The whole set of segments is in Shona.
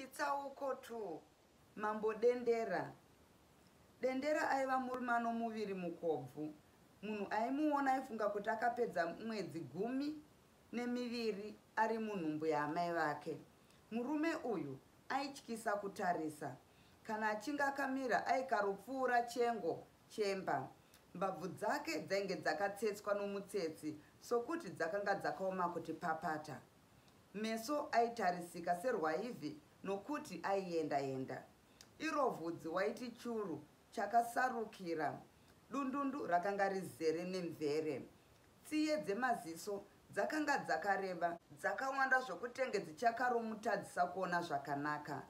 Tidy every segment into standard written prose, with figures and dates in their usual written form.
Chitsauko 2. Mambo Dendera. Dendera aiva murume anomuviri mukobvu. Munhu aimuona aifunga kuti akapedza mwedzi 12 ari munhumbu yaamai vake. Murume uyu aityisa kutarisa. Kana achinge akamira aikarupfuura chengo chemba. Mbabvu dzake dzainge dzakatsetswa nomutsetsi sokuti dzakanga dzakaoma kuti papata. Meso aitarisika serwaivhi nokuti aienda. Iro vhudzi waiti churu chakasarukira. Dundundu rakanga rizere nemvere. Tsiye dzemaziso dzakanga dzakareba, dzakawanda zvokutenge dzichakaromutadzisa kuona zvakanaka.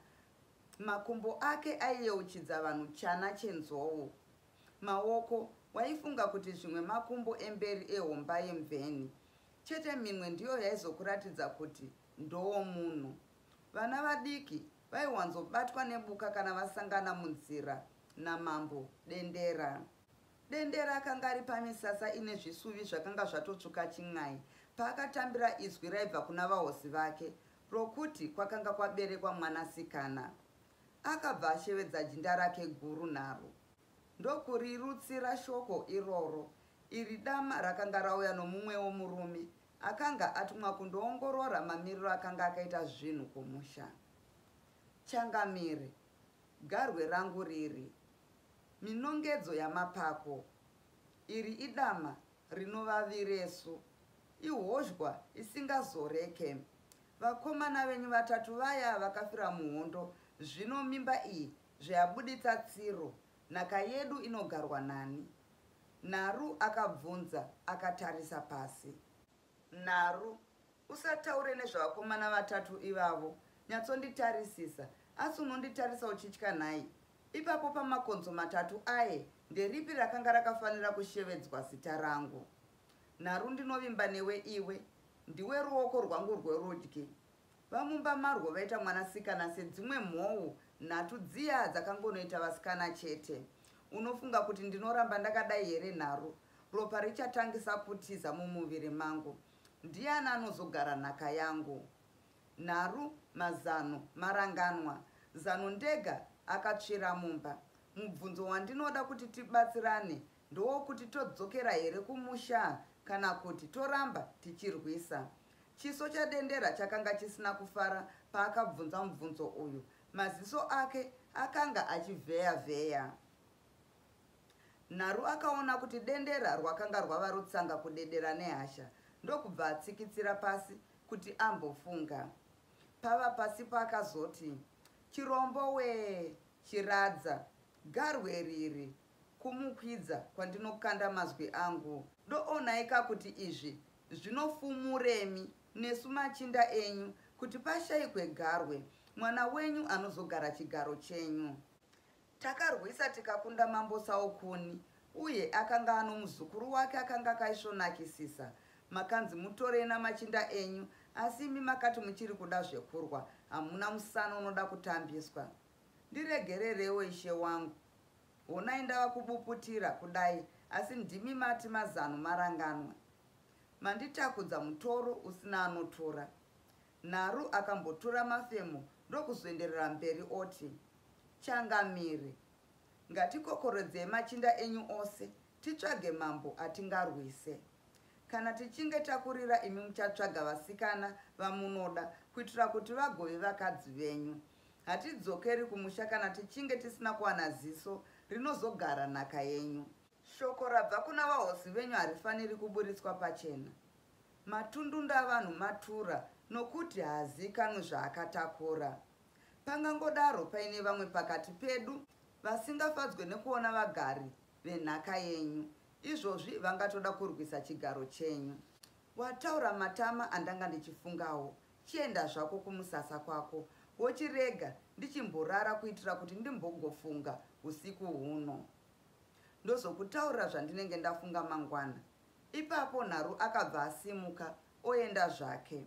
Makumbo ake aiyeuchidza vanhu chana chenzou. Maoko waifunga kuti zvimwe makumbo emberi ehomba yemveni. Chete minwe ndiyo yaizokuratidza kuti ndowomunhu. Vana vadiki vaiwanzobatwa nebuka kana vasangana munzira namambo Dendera. Dendera akanga ari pamisasa ine zvisuvi zvakanga zvatotsvuka chin'ai paakatambira izwi raibva kuna vahosi vake rokuti kwakanga kwaberekwa mwanasikana. Akabva ashevedza jinda rake guru nharo. Ndokurirutsira shoko iroro. Iri dama rakanga rauya nomumwewo murume akanga atumwa kundoongorora mamiriro akanga akaita zvinhu kumusha. Changamire, garwe rangu riri, minongedzo yamapako. Iri idama rinovaviresu, ihozhwa isingazoreke. Vakomana venyu vatatu vaya vakafira muhondo, zvino mimba iyi zvayabuditsa tsiro, nhaka yedu inogarwa nani. Naru akabvunza akatarisa pasi. Naru, usataure nezvavakomana vatatu ivavo, nyatsonditarisisa, asi unonditarisa uchitya nhai. Ipapo pamakonzo matatu aye, nderipi rakanga rakafanira kushevedzwa zita rangu? Naru, ndinovimba newe iwe, ndiwe ruoko rwangu rwerudyi. Vamumba marwo vaita mwanasikana sedzimwe mhou nhatu dziya dzakangonoita vasikana chete. Unofunga kuti ndinoramba ndakadai here Naru? Ropa richatangisa kutiza mumuviri mangu. Ndiani anozogara nhaka yangu? Naru, mazano maranganwa. Zano ndega akatsvira mumba. Mubvunzo wandinoda kuti tibatsirane ndowokuti todzokera here kumusha kana kuti toramba tichirwisa. Chiso chaDendera chakanga chisina kufara paakabvunza mubvunzo uyu. Maziso ake akanga achivheya-vheya. Naru akaona kuti Dendera rwakanga rwava rutsanga kudedera nehasha, ndokubva atsikitsira pasi kuti ambofunga. Pava pasi paakazoti, chirombo we, chiradza, garwe riri, kumukwidza kwandinokanda mazwi angu. Ndoonaika kuti izvi zvinofumuremi nesu machinda enyu kuti pashayikwe garwe, mwana wenyu anozogara chigaro chenyu. Takarwisa tikakunda mambo Saukuni, uye akanga ano muzukuru wake akanga akaisvonakisisa. Makanzi mutore namachinda enyu, asi imi makati muchiri kuda zvekurwa, hamuna musana unoda kutambiswa. Ndiregererewo ishe wangu. Honai ndava kubuputira kudai, asi ndimi mati mazano maranganwa. Manditakudza mutoro usina anotora. Naru akambotura mafemo ndokuzoenderera mberi oti, Changamire, ngatikokorodzei machinda enyu ose, titsvage mambo atingarwise. Kana tichinge takurira imi muchatsvaga vasikana vamunoda kuitira kuti vagove vakadzi venyu. Hatidzokeri kumusha kana tichinge tisina kuwana ziso rinozogara nhaka yenyu. Shoko rabva kuna vahosi venyu harifaniri kuburitswa pachena. Matundunda avanhu matura nokuti haazikanwi zvaakatakura. Pangangodaro paine vamwe pakati pedu vasingafadzwe nekuona vagari venhaka yenyu. Izvozvi vangatoda kurwisa chigaro chenyu. Wataura matama andanga ndichifungawo. Chienda zvako kumusasa kwako. Wochirega ndichimborara kuitira kuti ndimbogofunga usiku huno. Ndozokutaura zvandinenge ndafunga mangwana. Ipapo Naru akabva asimuka oenda zvake.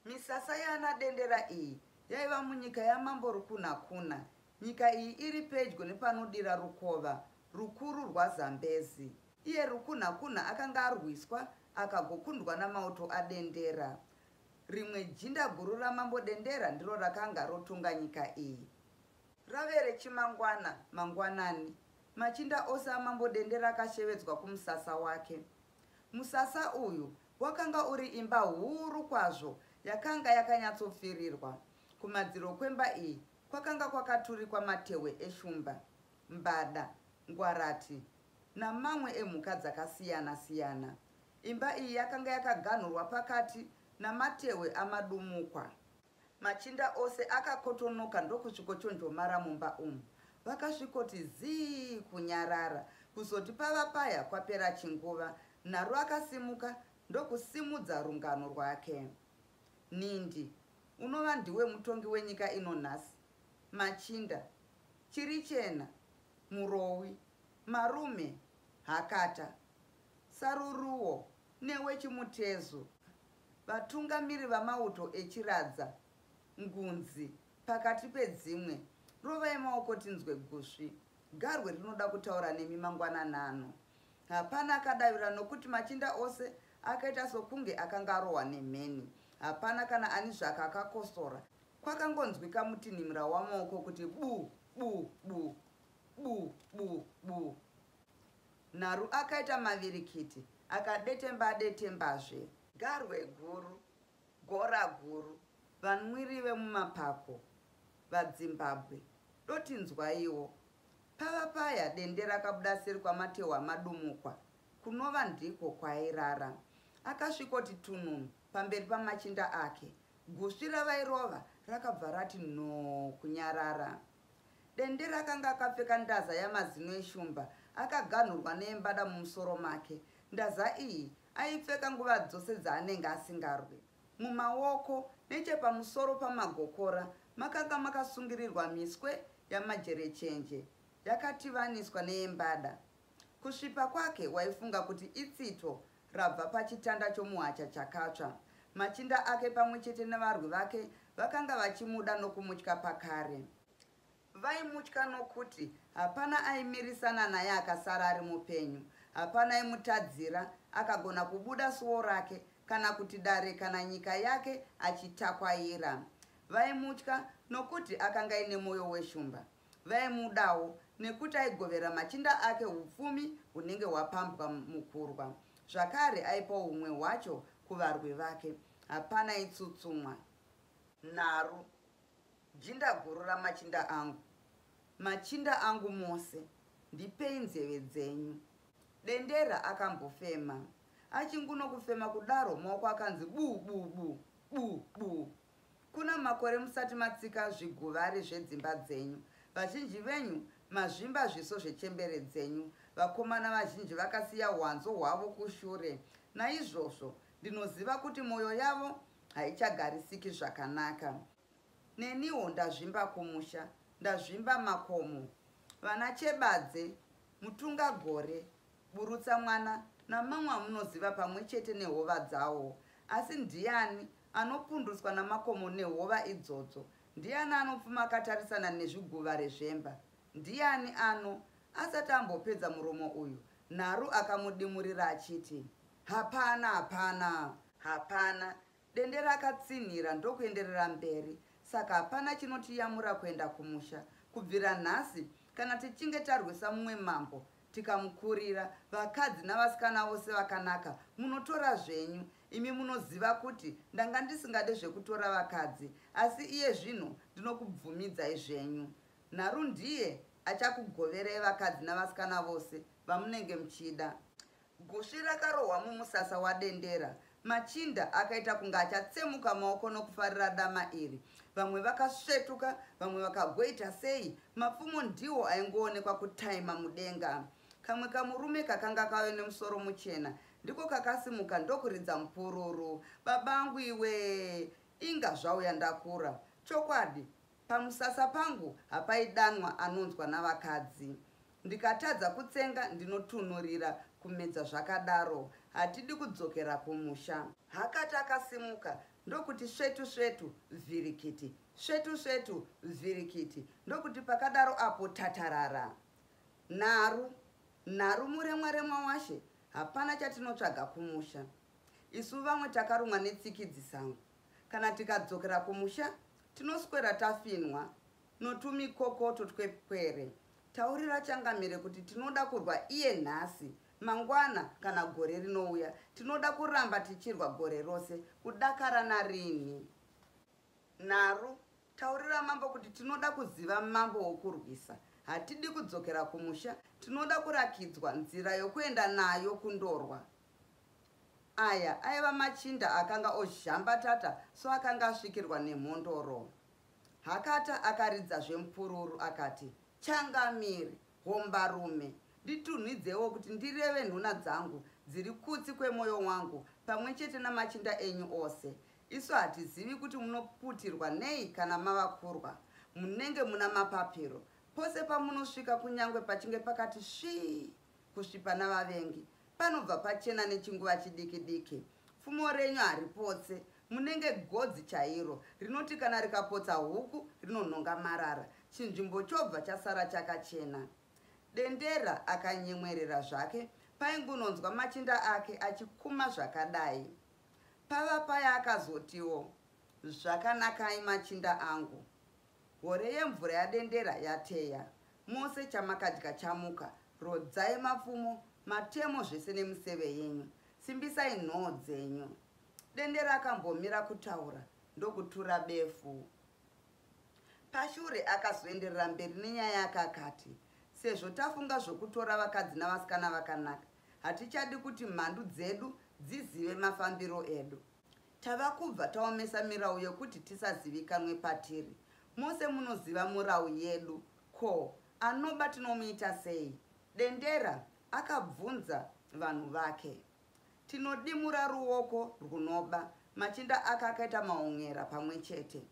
Misasa yaana Dendera iyi yaiva munyika yamambo Rukunakuna. Nyika iyi iri pedyo nepanodira rukova rukuru rwaZambezi. Iye Rukunakuna akanga arwiswa akagokundwa namauto aDendera. rimwe jinda guru ramambo Dendera ndiro rakanga rotunga nyika iyi. Rave rechimangwana mangwanani, machinda ose amambo Dendera akashevedzwa kumusasa wake. Musasa uyu wakanga uri imba huru kwazvo yakanga yakanyatsopfirirwa. Kumadziro kwemba iyi kwakanga kwakaturikwa matewe eshumba, mbada, ngwarati namamwe emhuka dzakasiyana siyana. Imba iyi yakanga yakaganhurwa pakati namatewe amadumukwa. Machinda ose akakotonoka ndokusvikochonjomara mumba umu. Vakasvikoti zii kunyarara. Kuzoti pava paya kwapera chinguva, Naru akasimuka ndokusimudza rungano rwake. Nindi, unova ndiwe mutongi wenyika ino nhasi. Machinda, Chirichena, Murowi, Marume, Hakata, Saruruwo newechimutezo, vatungamiri vamauto echiradza, Ngunzi, pakati pedzimwe, rovai maoko tinzwe gusvi. Garwe rinoda kutaura nemi mangwanani ano. Hapana akadavira nokuti machinda ose akaita sokunge akanga arohwa nemheni. Hapana kana ani zvake akakosora. Kwakangonzwika mutinhimira wamaoko kuti bu bu bu bu bu bu. Naru akaita mavirikiti, akadetembazve. Garwe guru, gora guru, vanwiri vemumapako, vaZimbabwe, dotinzwaiwo. Pava paya Dendera akabuda seri kwamatewa amadumukwa, kunova ndiko kwairara. Akasvikoti tununu pamberi pamachinda ake. Gusvi ravairova rakabva rati no kunyarara. Dendera akanga akapfeka ndaza yamazino eshumba, akaganhurwa nembada mumusoro make. Ndaza iyi aipfeka nguva dzose dzaanenge asingarwi. Mumaoko nechepamusoro pamagokora makanga makasungirirwa miswe yamajerechenje yakativaniswa neembada. Kusvipa kwake waifunga kuti itsito rabva pachitanda chomuhacha chakatsva. Machinda ake pamwe chete nevarwi vake vakanga vachimuda nokumutya pakare. Vaimutya nokuti hapana aimirisana naye akasara ari mupenyu. Hapana aimutadzira akagona kubuda suo rake kana kuti dare kana nyika yake achitakwaira. Vaimutya nokuti akanga ine mwoyo weshumba. Vaimudawo nekuti aigovera machinda ake upfumi hunenge hwapambwa mukurwa. Zvakare aipa humwe hwacho kuvarwi vake. Hapana itsutsumwa. Naru, jinda guru ramachinda angu. Machinda angu mose, ndipei nzeve dzenyu. Dendera akambofema. Achingunokufema kudaro maoko akanzi bu bu bu bu bu. Kuna makore musati matsika zviguvari zvedzimba dzenyu. Vazhinji venyu mazvimba zviso zvechembere dzenyu. Vakomana vazhinji vakasiya hwanzo hwavo kushure. Naizvozvo ndinoziva kuti mwoyo yavo haichagarisiki zvakanaka. Neniwo ndazvimba kumusha, ndazvimba makomo. Vana Chebadze, Mutunga Gore, Burutsa Mwana namamwe amunoziva pamwe chete nehova dzawo. Asi ndiani anopunduswa namakomo nehova idzodzo? Ndiani anopfuma akatarisana nezviguva rezvemba? Ndiani ano? Asati ambopedza muromo uyu, Naru akamudimurira achiti, hapana, hapana, hapana. Dendera akatsinhira ndokuenderera mberi. Saka hapana chinotiyamura kuenda kumusha. Kubvira nhasi, kana tichinge tarwisa mumwe mambo, tikamukurira, vakadzi navasikana vose vakanaka, munotora zvenyu. Imi munoziva kuti ndanga ndisingade zvekutora vakadzi, asi iye zvino ndinokubvumidzai zvenyu. Naru ndiye achakugoverai vakadzi navasikana vose vamunenge muchida. Gusvi rakarohwa mumusasa waDendera. Machinda akaita kunga achatsemuka maoko nokufarira dama iri. Vamwe vakasvetuka, vamwe vakagoita sei. Mapfumo ndiwo aingoonekwa kutaima mudenga. Kamwe kamurume kakanga kave nemusoro muchena ndiko kakasimuka ndokuridza mupururu. Babangu iwe, inga zvauya ndakura. Chokwadi, pamusasa pangu hapaidanwa anonzwa navakadzi. Ndikatadza kutsenga ndinotunurira kumedza zvakadaro. Hatidi kudzokera kumusha. Hakati akasimuka ndokuti svetu svetu vhirikiti, svetu svetu vhirikiti, ndokuti pakadaro apo tatarara. Naru, Naru muremwaremwa washe, hapana chatinotsvaga kumusha. Isu vamwe takarumwa netsikidzi sangu. kana tikadzokera kumusha tinoswera tafinwa notumikokoto twepwere. Taurira Changamire kuti tinoda kurwa iye nhasi, mangwana kana gore rinouya tinoda kuramba tichirwa gore rose, kudakara narini. Naru, taurira mambo kuti tinoda kuziva mambo wokurwisa, hatidi kudzokera kumusha, tinoda kurakidzwa nzira yokuenda nayo kundorwa. Aya aiva machinda akanga ozhambatata so akanga asvikirwa nemhondoro. Hakata akaridza zvemupururu akati, Changamire, hombarume, nditunhidzewo kuti ndireve nhuna dzangu dziri kutsi kwemwoyo wangu pamwe chete namachinda enyu ose. Isu hatizivi kuti munoputirwa nei kana mava kurwa, munenge muna mapapiro. Pose pamunosvika kunyange pachinge pakati svii kusvipa navavengi, panobva pachena nechinguva chidiki-diki. Pfumo renyu haripotse, munenge godzi chairo rinoti kana rikapotsa huku rinonhonga marara, chinzvimbo chobva chasara chakachena. Dendera akanyemwerera zvake, paingunonzwa machinda ake achikuma zvakadai. Pava paya akazotiwo, zvakanakai machinda angu, hore yemvura yaDendera yateya, mose chamakadya chamuka, rodzai mapfumo, matemo zvese nemiseve yenyu, simbisai nhoo dzenyu. Dendera akambomira kutaura, ndokutura befu. Pashure akazoenderera mberi nenyaya yake akati, sezvo tafunga zvokutora vakadzi navasikana vakanaka, hatichadi kuti mhandu dzedu dzizive mafambiro edu. Tava kubva taomesa mirau yokuti tisazivikanwe patiri. Mose munoziva murau yedu, ko anoba tinomuita sei? Dendera akabvunza vanhu vake. Tinodimura ruoko runoba, machinda akakaita maonyera pamwe chete.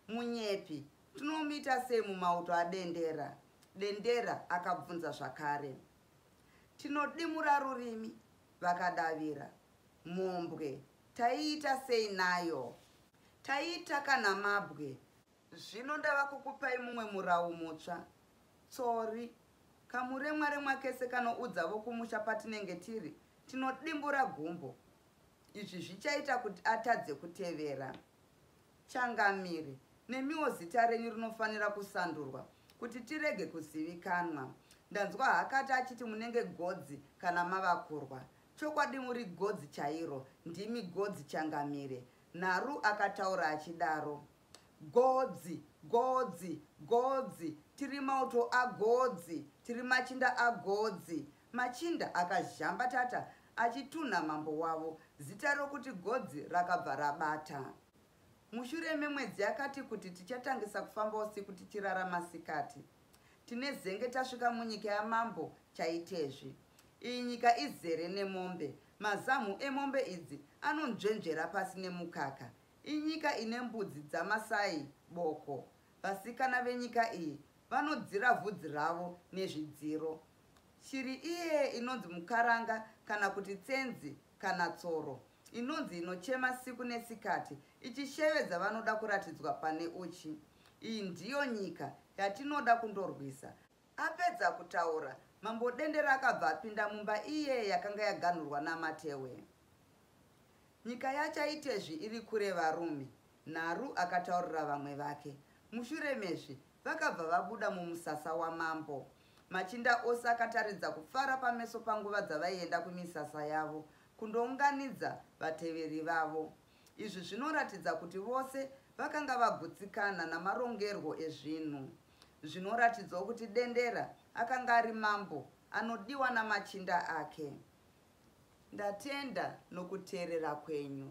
Munyepi, tinomuita sei mumauto aDendera? Dendera akabvunza zvakare. Tinodimura rurimi, vakadavira. Mombwe, taiita sei nayo? Taiita kana mabwe. Zvino ndava kukupai mumwe murau mutsva. Tsori, kamuremwaremwa kese kanoudza vokumusha patinenge tiri, tinodimbura gumbo. Izvi zvichaita kuti atadze kutevera. Changamire, nemiwo zita renyu rinofanira kusandurwa kuti tirege kuzivikanwa. Ndanzwa Hakata achiti munenge godzi kana mava kurwa. Chokwadi muri godzi chairo, ndimi godzi Changamire. Naru akataura achidaro. Godzi, godzi, godzi, tiri mauto agodzi, tiri machinda agodzi. Machinda akazhambatata achitunha mambo wavo, zita rokuti godzi rakabva rabata. Mushure memwedzi akati kuti tichatangisa kufamba usiku tichirara masikati. Tine zenge tasvika munyika yamambo chaitezvi. Iyi nyika izere nemombe, mazamu emombe idzi anonzvenzvera pasi nemukaka. Inyika ine mbudzi dzamasai boko. Vasikana venyika iyi vanodzira vhudzi ravo nezvidziro. Shiri iye inonzi mukaranga kana kuti tsenzi kana tsoro, inonzi inochema siku nesikati, ichishevedza vanoda kuratidzwa pane uchi. Iyi ndiyo nyika yatinoda kundorwisa. Apedza kutaura, mambo Dendera akabva apinda mumba iye yakanga yaganhurwa namatewe. Nyika yachaitezvi iri kure varume. Naru akataurira vamwe vake. Mushure mezvi vakabva vabuda mumusasa wamambo. Machinda ose akataridza kufara pameso panguva dzavaienda kumisasa yavo kundounganidza vateveri vavo. Izvi zvinoratidza kuti vose vakanga vagutsikana namarongerwo ezvinhu. Zvinoratidzawo kuti Dendera akanga ari mambo anodiwa namachinda ake. Ndatenda nokuteerera kwenyu.